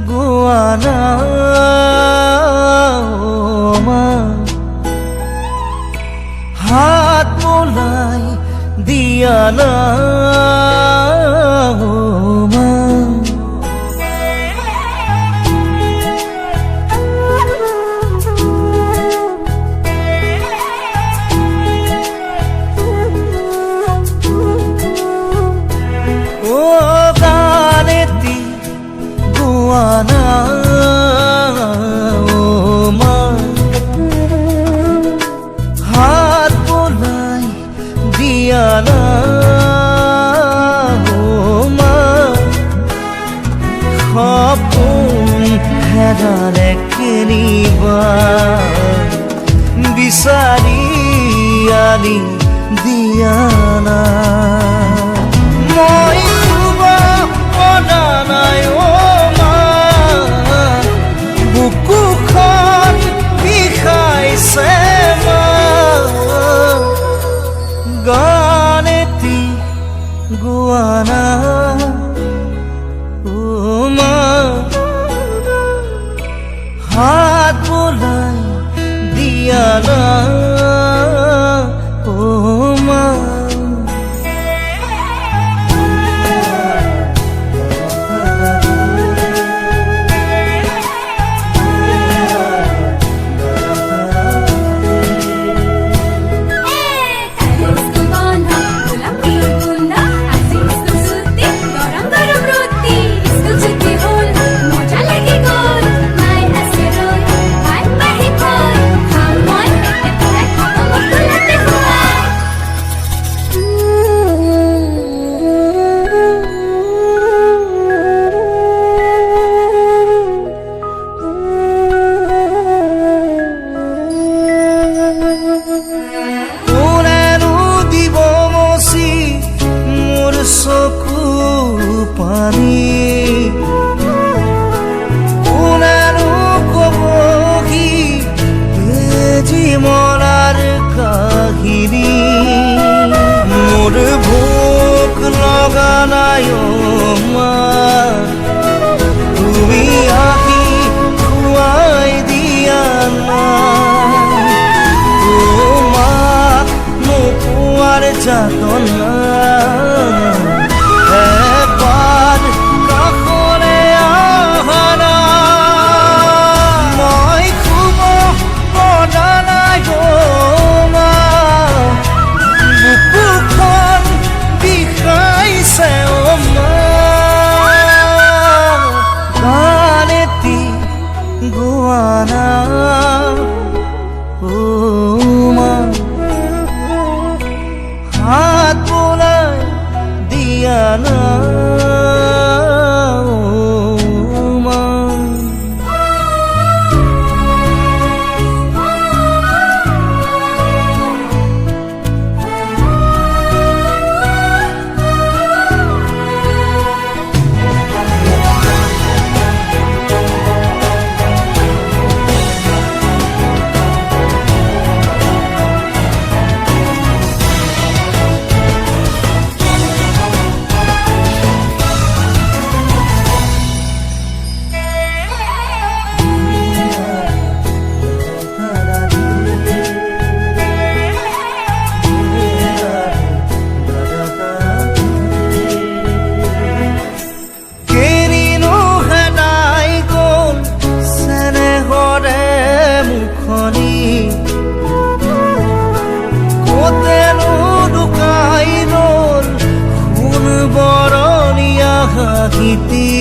গোৱানা হাত বোলাই দিয়া না হাত বোলাই দিয়া না সপোন হেৰালে কেনিবা বিচাৰি আনি দিয়া না মই শুব পৰা নাই বুকুখন বিষাইছে গান এটি গোৱানা হাত বোলাই দিয়া না চকু পানী কোনেনো কব কি জীৱনৰ কাহিনী মোৰ ভোক লগা নাই মা তুমি আহি খুৱাই দিয়া না তোমাক নোপোৱাৰ যাতনা গোৱানা হাত বোলাই দিয়া না গীতি